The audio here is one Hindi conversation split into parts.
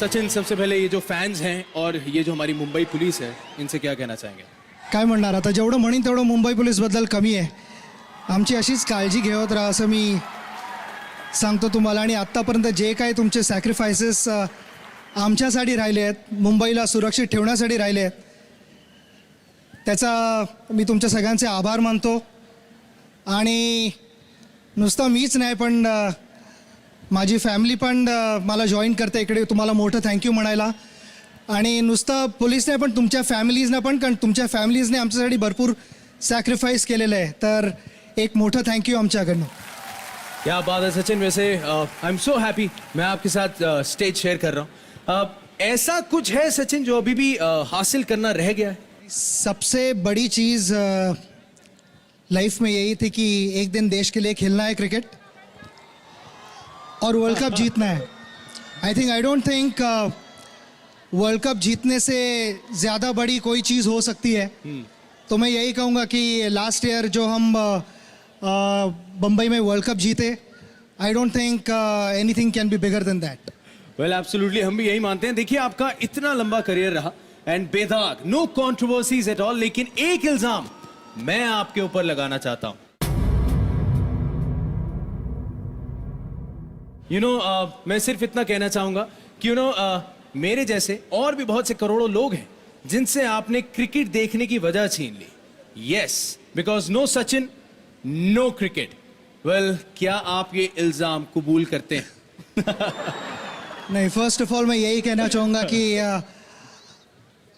सचिन, सबसे पहले ये जो फॅन्स हैं और ये जो हमारी मुंबई पुलिस है, इनसे क्या कहना चाहेंगे? काय म्हणणार आता, जेवढं म्हणीन तेवढं मुंबई पोलीसबद्दल कमी आहे. आमची अशीच काळजी घेत राहा असं मी सांगतो तुम्हाला. आणि आत्तापर्यंत जे काही तुमचे सॅक्रिफायसेस आमच्यासाठी राहिले आहेत, मुंबईला सुरक्षित ठेवण्यासाठी राहिले आहेत, त्याचा मी तुमच्या सगळ्यांचे आभार मानतो. आणि नुसतं मीच नाही पण माझी फॅमिली पण मला जॉईन करते इकडे. तुम्हाला मोठं थँक्यू म्हणायला. आणि नुसतं पोलीसने पण तुमच्या फॅमिलीजने पण, कारण तुमच्या फॅमिलीजने आमच्यासाठी भरपूर सॅक्रिफाईस केलेलं आहे, तर एक मोठं थँक्यू आमच्याकडनं. क्या बात है सचिन. वैसे आई एम सो हैप्पी मैं आपके साथ स्टेज शेयर कर रहा हूँ. ऐसा कुछ है सचिन जो अभी भी हासिल करना रह गया है? सबसे बड़ी चीज़ लाइफ में यही थी कि एक दिन देश के लिए खेलना है क्रिकेट और वर्ल्ड कप जीतना है. I don't think world cup जीतने से ज़्यादा बड़ी कोई चीज़ हो सकती है. तो मैं यही कहूँगा कि लास्ट ईयर जो हम बम्बई में वर्ल्ड कप जीते, आई don't think anything can be bigger than that. Well absolutely, हम भी यही मानते हैं. देखिए, आपका इतना लंबा करियर रहा एंड बेदाग, नो कंट्रोवर्सीज एट ऑल. लेकिन एक इल्जाम मैं आपके ऊपर लगाना चाहता हूं. मैं सिर्फ इतना कहना चाहूंगा कि मेरे जैसे और भी बहुत से करोड़ों लोग हैं जिनसे आपने क्रिकेट देखने की वजह छीन ली. Yes, because no Sachin no cricket. Well, क्या आप ये इल्जाम कबूल करते हैं? नहीं, फर्स्ट ऑफ ऑल मैं यही कहना चाहूँगा कि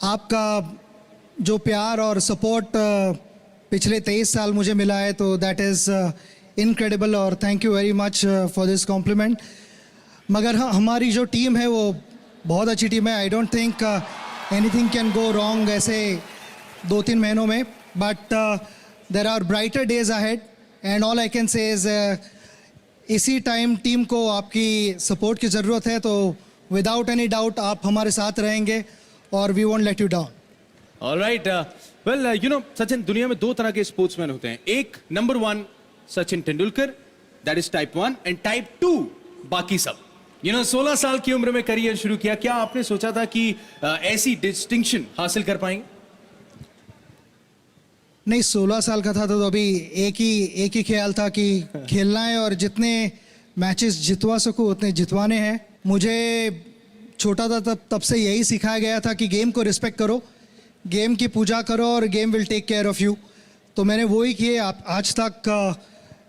आपका जो प्यार और सपोर्ट पिछले 23 साल मुझे मिला है, तो दैट इज़ इनक्रेडिबल और thank you very much for this complement. मगर हाँ, हमारी जो टीम है वो बहुत अच्छी टीम है. I don't think anything can go wrong ऐसे 2-3 महीनों में. But there are brighter days ahead and all I can say is इसी टाइम टीम को आपकी सपोर्ट की ज़रूरत है. तो विदाउट एनी डाउट आप हमारे साथ रहेंगे और we won't let you down. Alright. Well, Sachin, दुनिया में 2 तरह के स्पोर्ट्समैन होते हैं. एक number 1 Sachin Tendulkar, that is type 1, and type 2 बाकी सब. 16 साल की उम्र में करियर शुरू किया. क्या आपने सोचा था कि ऐसी डिस्टिंक्शन हासिल कर पाएंगे? नहीं, 16 साल का था तो अभी एक ही ख्याल था कि खेलना है और जितने मैचेस जितवा सकूं उतने जितवाने हैं. मुझे छोटा था तब से यही सिखाया गया था कि गेम को रिस्पेक्ट करो, गेम की पूजा करो और game will take care of you. तो मैंने वो ही किए. आज तक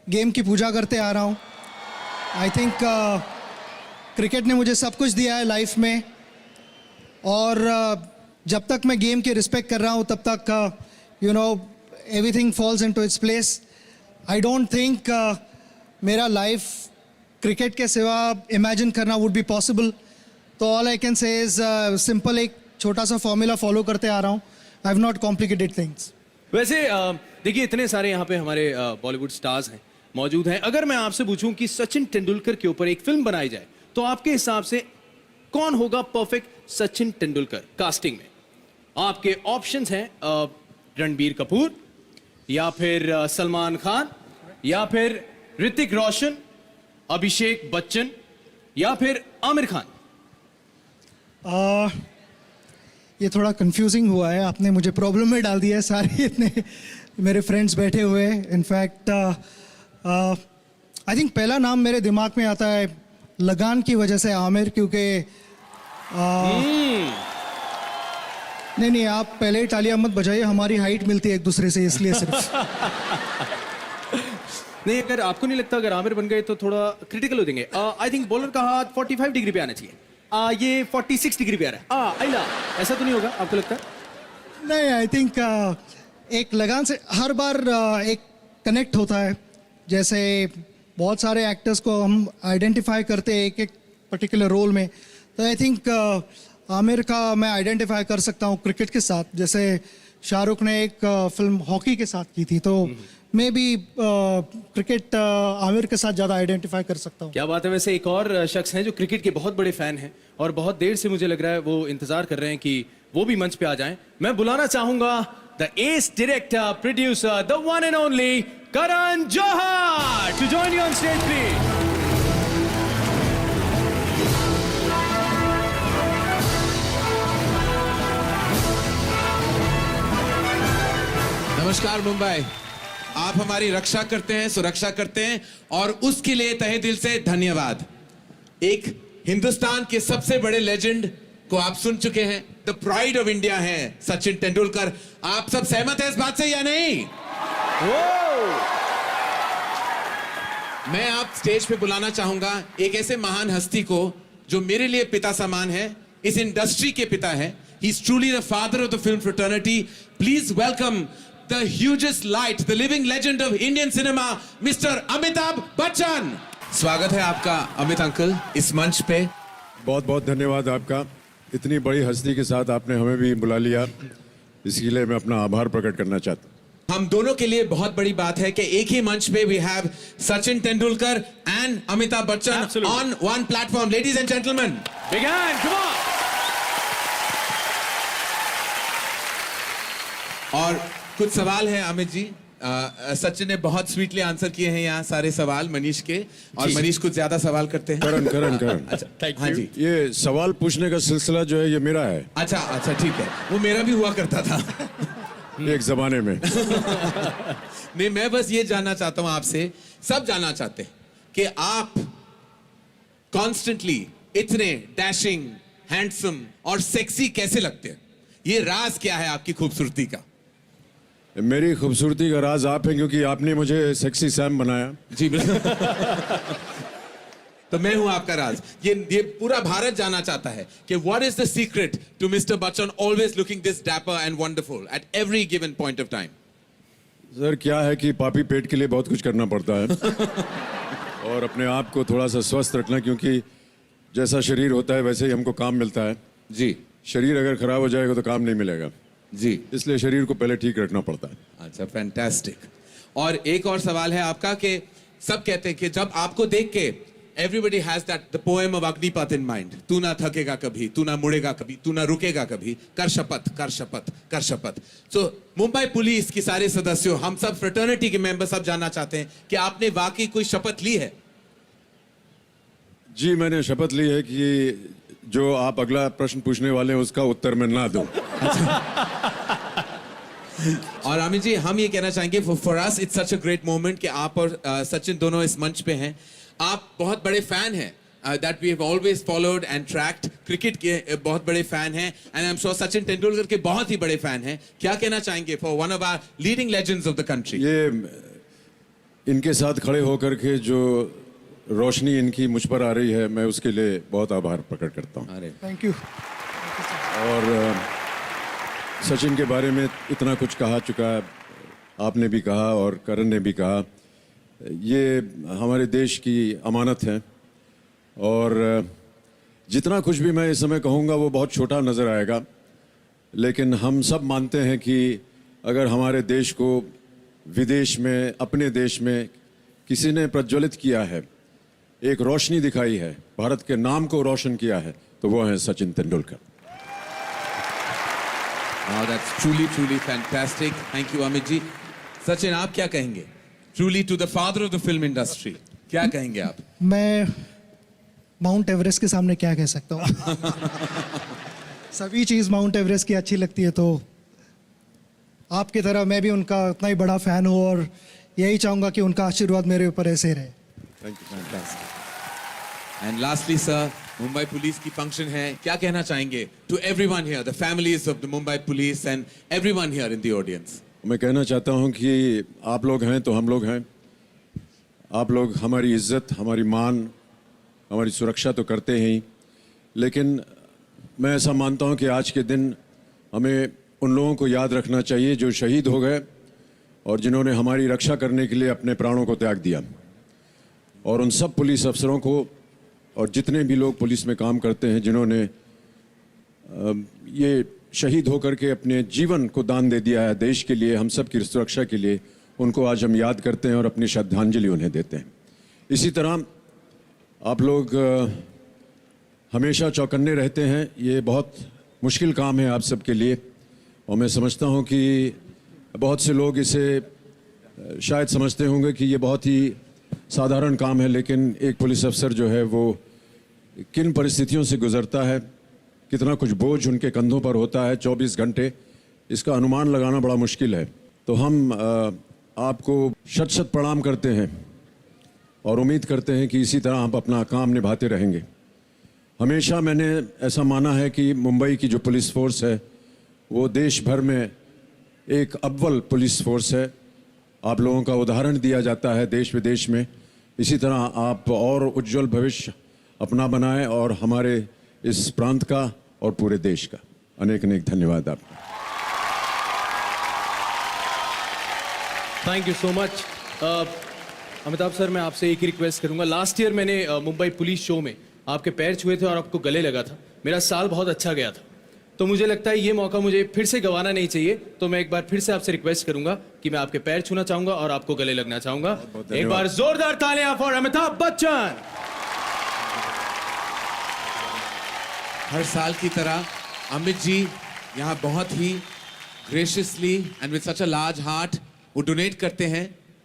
गेम की पूजा करते आ रहा हूँ. आई थिंक क्रिकेट ने मुझे सब कुछ दिया है लाइफ में, और जब तक मैं गेम की रिस्पेक्ट कर रहा हूँ तब तक everything falls into its place. I don't think मेरा लाइफ क्रिकेट के सिवा इमेजिन करना वुड बी पॉसिबल. तो all I can say is simple, एक छोटा सा फॉर्मूला फॉलो करते आ रहा हूँ. I have not complicated things. वैसे देखिए, इतने सारे यहाँ पे हमारे बॉलीवुड स्टार्स हैं, मौजूद हैं. अगर मैं आपसे पूछूं कि सचिन तेंदुलकर के ऊपर एक फिल्म बनाई जाए, तो आपके हिसाब से कौन होगा परफेक्ट सचिन तेंदुलकर कास्टिंग में? आपके ऑप्शंस हैं रणबीर कपूर, या फिर सलमान खान, या फिर ऋतिक रोशन, अभिषेक बच्चन, या फिर आमिर खान. ये थोड़ा कंफ्यूजिंग हुआ है, आपने मुझे प्रॉब्लम में डाल दिया है. सारे इतने मेरे फ्रेंड्स बैठे हुए हैं. इनफैक्ट आई थिंक पहला नाम मेरे दिमाग में आता है लगान की वजह से आमिर, क्योंकि नहीं, आप पहले तालियां मत बजाइए, हमारी हाइट मिलती है एक दूसरे से, इसलिए सिर्फ. नहीं, अगर आपको नहीं लगता अगर आमिर बन गए तो थोड़ा क्रिटिकल हो जाएंगे? आई थिंक बॉलर का हाथ 45 डिग्री पे आना चाहिए. ये 46 डिग्री पे आ रहा है. आइला, ऐसा तो नहीं होगा आपको लगता है? नहीं, आई थिंक एक लगान से हर बार एक कनेक्ट होता है. जैसे बहुत सारे एक्टर्स को हम आइडेंटिफाई करते हैं एक पर्टिकुलर रोल में, तो आई थिंक आमिर का मैं आइडेंटिफाई कर सकता हूँ क्रिकेट के साथ. जैसे शाहरुख ने एक फिल्म हॉकी के साथ की थी, तो मैं भी क्रिकेट आमिर के साथ ज़्यादा आइडेंटिफाई कर सकता हूँ. क्या बात है. वैसे एक और शख्स हैं जो क्रिकेट के बहुत बड़े फैन हैं और बहुत देर से मुझे लग रहा है वो इंतजार कर रहे हैं कि वो भी मंच पे आ जाएं. मैं बुलाना चाहूंगा the ace director producer the one and only Karan Johar to join you on stage please. नमस्कार मुंबई। आप हमारी रक्षा करते हैं, सुरक्षा करते हैं और उसके लिए तहे दिल से धन्यवाद। एक हिंदुस्तान के सबसे बड़े लेजेंड को आप सुन चुके हैं, द प्राइड ऑफ इंडिया है सचिन तेंदुलकर। आप सब सहमत हैं इस बात से या नहीं? मैं आप स्टेज पे बुलाना चाहूंगा एक ऐसे महान हस्ती को जो मेरे लिए पिता समान है, इस इंडस्ट्री के पिता है। He is truly the father of the film fraternity. Please welcome the hugest light, the living legend of Indian cinema, mister Amitabh Bachchan. स्वागत है आपका अमित अंकल इस मंच पे। बहुत बहुत धन्यवाद आपका। इतनी बड़ी हस्ती के साथ आपने हमें भी बुला लिया, इसके लिए मैं अपना आभार प्रकट करना चाहता हूँ। हम दोनों के लिए बहुत बड़ी बात है कि एक ही मंच पे we have Sachin Tendulkar and Amitabh Bachchan Absolutely. On one platform. Ladies and gentleman, Big hand, come on. और कुछ सवाल है अमित जी। सचिन ने बहुत स्वीटली आंसर किए हैं यहाँ सारे सवाल मनीष के, और मनीष कुछ ज्यादा सवाल करते हैं। करण अच्छा, हाँ जी। ये सवाल पूछने का सिलसिला जो है ये मेरा है, अच्छा ठीक है, वो मेरा भी हुआ करता था। एक जमाने में। नहीं, मैं बस ये जानना चाहता हूं आपसे, सब जानना चाहते हैं कि आप कॉन्स्टेंटली इतने डैशिंग, हैंडसम और सेक्सी कैसे लगते हैं? ये राज क्या है आपकी खूबसूरती का? मेरी खूबसूरती का राज आप हैं, क्योंकि आपने मुझे सेक्सी सैम बनाया। जी बिल्कुल। तो मैं हूं आपका राज। ये पूरा भारत जानना चाहता है कि what is the secret to mister Bachchan always looking this dapper and wonderful at every given point of time? Sir क्या है कि पापी पेट के लिए बहुत कुछ करना पड़ता है और अपने आप को थोड़ा सा स्वस्थ रखना, क्योंकि जैसा शरीर होता है वैसे ही हमको काम मिलता है। जी शरीर अगर खराब हो जाएगा तो काम नहीं मिलेगा, जी। इसलिए शरीर को पहले ठीक रखना पड़ता है। अच्छा, फैंटास्टिक। और एक और सवाल है आपका कि सब कहते हैं कि जब आपको देख के everybody has that the poem of Agnipath in mind, तू ना थकेगा कभी, तू ना मुड़ेगा कभी, तू ना रुकेगा कभी, कर शपथ कर शपथ कर शपथ। सो मुंबई पुलिस के सारे सदस्यों, हम सब फ्रेटर्निटी के मेंबर सब जानना चाहते हैं कि आपने वाकई कोई शपथ ली है? जी मैंने शपथ ली है कि जो आप अगला प्रश्न पूछने वाले हैं उसका उत्तर मैं ना दूं। और अमित जी, हम ये कहना चाहेंगे for us it's such a great moment कि आप और सचिन दोनों इस मंच पे हैं। आप बहुत बड़े फैन हैं, that we have always followed and tracked. Cricket के बहुत बड़े फैन हैं and I am sure Sachin Tendulkar के बहुत ही बड़े फैन हैं। क्या कहना चाहेंगे for one of our leading legends of the country? ये इनके साथ खड़े होकर के जो रोशनी इनकी मुझ पर आ रही है, मैं उसके लिए बहुत आभार प्रकट करता हूँ। अरे थैंक यू। और सचिन के बारे में इतना कुछ कहा चुका है, आपने भी कहा और करण ने भी कहा। ये हमारे देश की अमानत है और जितना कुछ भी मैं इस समय कहूँगा वो बहुत छोटा नज़र आएगा, लेकिन हम सब मानते हैं कि अगर हमारे देश को विदेश में, अपने देश में किसी ने प्रज्वलित किया है, एक रोशनी दिखाई है, भारत के नाम को रोशन किया है, तो वो है Sachin Tendulkar. that's truly fantastic. Thank you Amit ji. Sachin, आप क्या कहेंगे? Truly to the father of the film industry, क्या कहेंगे आप? मैं माउंट एवरेस्ट के सामने क्या कह सकता हूँ। सभी चीज़ माउंट एवरेस्ट की अच्छी लगती है, तो आपकी तरह मैं भी उनका उतना ही बड़ा फैन हूँ और यही चाहूँगा कि उनका आशीर्वाद मेरे ऊपर ऐसे रहे। Thank you, fantastic. And lastly, sir, Mumbai police की फंक्शन है, क्या कहना चाहेंगे to everyone here, the families of the Mumbai police and everyone here in the audience? मैं कहना चाहता हूं कि आप लोग हैं तो हम लोग हैं। आप लोग हमारी इज्जत, हमारी मान, हमारी सुरक्षा तो करते हैं ही, लेकिन मैं ऐसा मानता हूं कि आज के दिन हमें उन लोगों को याद रखना चाहिए जो शहीद हो गए और जिन्होंने हमारी रक्षा करने के लिए अपने प्राणों को त्याग दिया। और उन सब पुलिस अफसरों को और जितने भी लोग पुलिस में काम करते हैं, जिन्होंने ये शहीद होकर के अपने जीवन को दान दे दिया है देश के लिए, हम सब की सुरक्षा के लिए, उनको आज हम याद करते हैं और अपनी श्रद्धांजलि उन्हें देते हैं। इसी तरह आप लोग हमेशा चौकन्ने रहते हैं। ये बहुत मुश्किल काम है आप सबके लिए और मैं समझता हूँ कि बहुत से लोग इसे शायद समझते होंगे कि ये बहुत ही साधारण काम है, लेकिन एक पुलिस अफसर जो है वो किन परिस्थितियों से गुजरता है, कितना कुछ बोझ उनके कंधों पर होता है 24 घंटे, इसका अनुमान लगाना बड़ा मुश्किल है। तो हम आपको शत शत प्रणाम करते हैं और उम्मीद करते हैं कि इसी तरह आप अपना काम निभाते रहेंगे। हमेशा मैंने ऐसा माना है कि मुंबई की जो पुलिस फोर्स है वो देश भर में एक अव्वल पुलिस फोर्स है। आप लोगों का उदाहरण दिया जाता है देश विदेश में। इसी तरह आप और उज्जवल भविष्य अपना बनाएं और हमारे इस प्रांत का और पूरे देश का अनेक अनेक धन्यवाद आपका। Thank you so much. Amitabh sir, मैं आपसे एक ही रिक्वेस्ट करूंगा। लास्ट ईयर मैंने मुंबई पुलिस शो में आपके पैर छुए थे और आपको गले लगा था। मेरा साल बहुत अच्छा गया था, तो मुझे लगता है ये मौका मुझे फिर से गंवाना नहीं चाहिए। तो मैं एक बार फिर से आपसे रिक्वेस्ट करूंगा कि मैं आपके पैर छूना चाहूंगा और आपको गले लगना चाहूंगा। बहुत एक बार जोरदार तालियां फॉर अमिताभ बच्चन। हर साल की तरह अमित जी यहाँ बहुत ही graciously and with such a large heart वो डोनेट करते हैं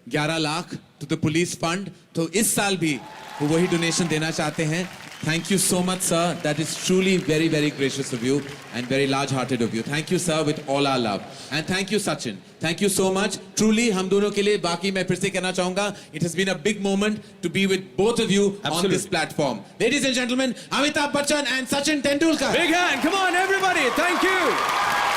11 lakh to the police fund. तो इस साल भी वो वही डोनेशन देना चाहते हैं। Thank you so much sir, that is truly very very gracious of you and very large hearted of you. Thank you sir with all our love and thank you Sachin, thank you so much truly हम दोनों के लिए। बाकी मैं फिर से कहना चाहूंगा, it has been a big moment to be with both of you on this platform. Ladies and gentleman, Amitabh Bachchan and Sachin Tendulkar. Big hand, come on everybody, thank you.